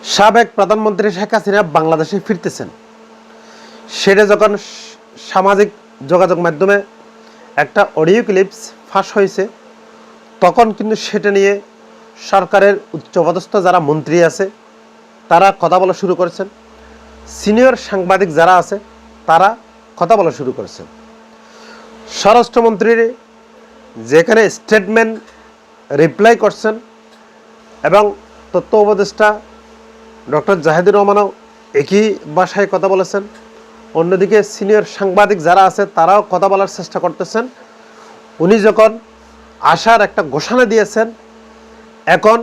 সাবেক প্রধানমন্ত্রী শেখ হাসিনা বাংলাদেশে ফিরতেছেন, সেটা যখন সামাজিক যোগাযোগ মাধ্যমে একটা অডিও ক্লিপস ফাঁস হয়েছে, তখন কিন্তু সেটা নিয়ে সরকারের উচ্চপদস্থ যারা মন্ত্রী আছে তারা কথা বলা শুরু করেছেন, সিনিয়র সাংবাদিক যারা আছে তারা কথা বলা শুরু করেছেন। স্বরাষ্ট্রমন্ত্রীর যেখানে স্টেটমেন্ট রিপ্লাই করছেন এবং তথ্য উপদেষ্টা ডক্টর জাহিদুর রহমানও একই ভাষায় কথা বলেছেন, অন্যদিকে সিনিয়র সাংবাদিক যারা আছে তারাও কথা বলার চেষ্টা করতেছেন। উনি যখন আসার একটা ঘোষণা দিয়েছেন, এখন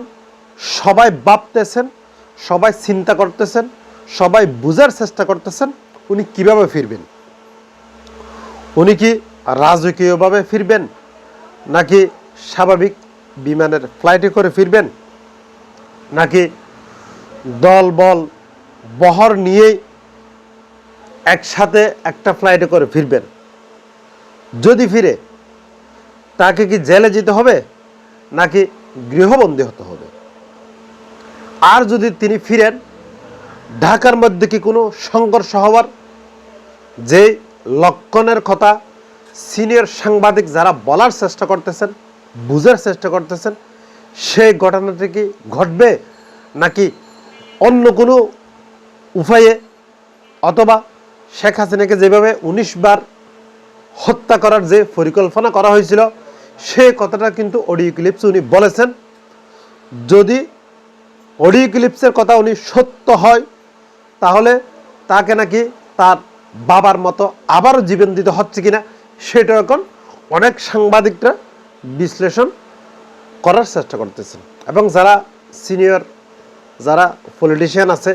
সবাই ভাবতেছেন, সবাই চিন্তা করতেছেন, সবাই বুঝার চেষ্টা করতেছেন উনি কিভাবে ফিরবেন। উনি কি রাজকীয়ভাবে ফিরবেন, নাকি স্বাভাবিক বিমানের ফ্লাইটে করে ফিরবেন, নাকি দল বল বহর নিয়েই একসাথে একটা ফ্লাইটে করে ফিরবেন। যদি ফিরে তাকে কি জেলে যেতে হবে, নাকি গৃহবন্দী হতে হবে। আর যদি তিনি ফিরেন, ঢাকার মধ্যে কি কোনো সংঘর্ষ হওয়ার যে লক্ষণের কথা সিনিয়র সাংবাদিক যারা বলার চেষ্টা করতেছেন, বুঝার চেষ্টা করতেছেন, সেই ঘটনাটি কি ঘটবে, নাকি অন্য কোনো উপায়ে, অথবা শেখ হাসিনাকে যেভাবে 19 বার হত্যা করার যে পরিকল্পনা করা হয়েছিল সেই কথাটা কিন্তু অডিও ক্লিপস উনি বলেছেন। যদি অডিও ক্লিপসের কথা উনি সত্য হয়, তাহলে তাকে নাকি তার বাবার মতো আবারও জীবন দিতে হচ্ছে কিনা সেটা এখন অনেক সাংবাদিকরা বিশ্লেষণ করার চেষ্টা করতেছেন, এবং যারা সিনিয়র যারা পলিটিশিয়ান আছে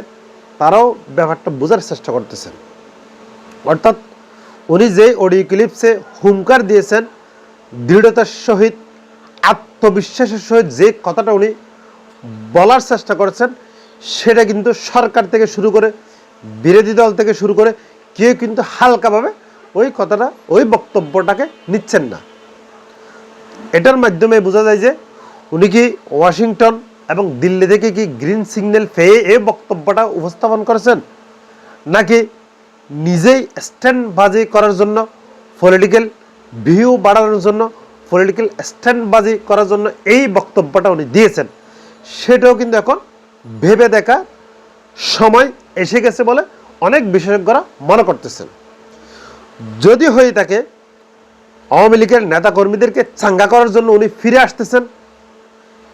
তারাও ব্যাপারটা বোঝার চেষ্টা করতেছেন। অর্থাৎ উনি যে অডিও ক্লিপসে হুঙ্কার দিয়েছেন, দৃঢ়তার সহিত আত্মবিশ্বাসের সহিত যে কথাটা উনি বলার চেষ্টা করেছেন, সেটা কিন্তু সরকার থেকে শুরু করে বিরোধী দল থেকে শুরু করে কেউ কিন্তু হালকাভাবে ওই কথাটা, ওই বক্তব্যটাকে নিচ্ছেন না। এটার মাধ্যমে বোঝা যায় যে উনি কি ওয়াশিংটন এবং দিল্লি থেকে কি গ্রিন সিগন্যাল পেয়ে এই বক্তব্যটা উপস্থাপন করেছেন, নাকি নিজেই স্ট্যান্ডবাজি করার জন্য, পলিটিক্যাল ভিউ বাড়ানোর জন্য, পলিটিক্যাল স্ট্যান্ডবাজি করার জন্য এই বক্তব্যটা উনি দিয়েছেন, সেটাও কিন্তু এখন ভেবে দেখা সময় এসে গেছে বলে অনেক বিশেষজ্ঞরা মনে করতেছেন। যদি হয়ে থাকে আওয়ামী লীগের নেতাকর্মীদেরকে চাঙ্গা করার জন্য উনি ফিরে আসতেছেন,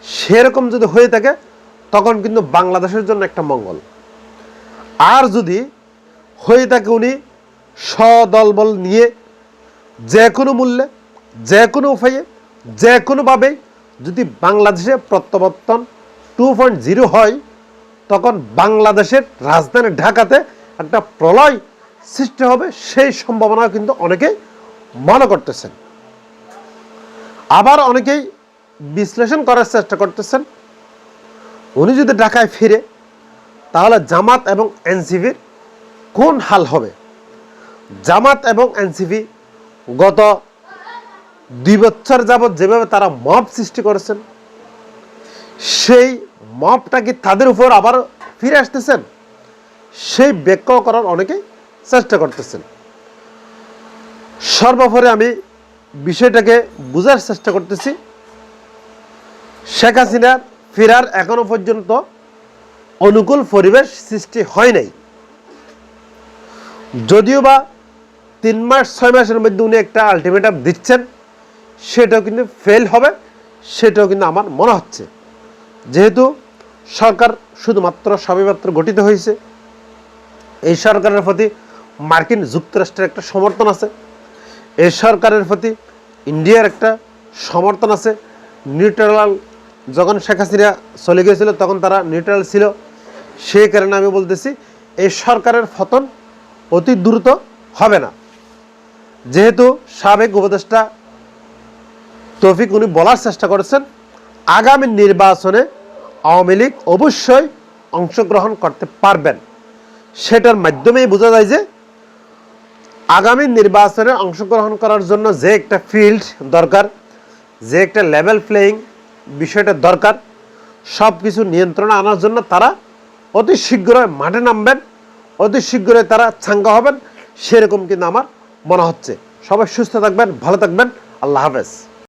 সেরকম যদি হয়ে থাকে তখন কিন্তু বাংলাদেশের জন্য একটা মঙ্গল। আর যদি হয়ে থাকে উনি সদলবল নিয়ে যে কোনো মূল্যে, যে কোনো উপায়ে, যে কোনোভাবেই যদি বাংলাদেশে প্রত্যাবর্তন 2.0 হয়, তখন বাংলাদেশের রাজধানী ঢাকাতে একটা প্রলয় সৃষ্টি হবে, সেই সম্ভাবনা কিন্তু অনেকেই মনে করতেছেন। আবার অনেকেই বিশ্লেষণ করার চেষ্টা করতেছেন, উনি যদি ঢাকায় ফিরে তাহলে জামাত এবং এনসিপির কোন হাল হবে। জামাত এবং এনসিপি গত 2 বছর যাবৎ যেভাবে তারা মব সৃষ্টি করেছেন, সেই মবটা কি তাদের উপর আবার ফিরে আসতেছেন, সেই ব্যাখ্যা করার অনেকেই চেষ্টা করতেছেন। সর্বোপরি আমি বিষয়টাকে বোঝার চেষ্টা করতেছি, শেখ হাসিনার ফেরার এখনো পর্যন্ত অনুকূল পরিবেশ সৃষ্টি হয় নাই। যদিও বা 3 মাস 6 মাসের মধ্যে উনি একটা আলটিমেটাম দিচ্ছেন, সেটাও কিন্তু ফেল হবে, সেটাও কিন্তু আমার মনে হচ্ছে। যেহেতু সরকার শুধুমাত্র সবেমাত্র গঠিত হয়েছে, এই সরকারের প্রতি মার্কিন যুক্তরাষ্ট্রের একটা সমর্থন আছে, এই সরকারের প্রতি ইন্ডিয়ার একটা সমর্থন আছে। নিউট্রাল যখন শেখ হাসিনা চলে গিয়েছিল তখন তারা নিউট্রাল ছিল, সেই কারণে আমি বলতেছি এই সরকারের পতন অতি দ্রুত হবে না। যেহেতু সাবেক উপদেষ্টা তৌফিক উনি বলার চেষ্টা করেছেন, আগামী নির্বাচনে আওয়ামী লীগ অবশ্যই অংশগ্রহণ করতে পারবেন। সেটার মাধ্যমেই বোঝা যায় যে আগামী নির্বাচনে অংশগ্রহণ করার জন্য যে একটা ফিল্ড দরকার, যে একটা লেভেল প্লেয়িং বিষয়টা দরকার, সব কিছু নিয়ন্ত্রণে আনার জন্য তারা অতি শীঘ্রই মাঠে নামবেন, অতি শীঘ্রই তারা চাঙ্গা হবেন, সেরকম কিন্তু আমার মনে হচ্ছে। সবাই সুস্থ থাকবেন, ভালো থাকবেন। আল্লাহ হাফেজ।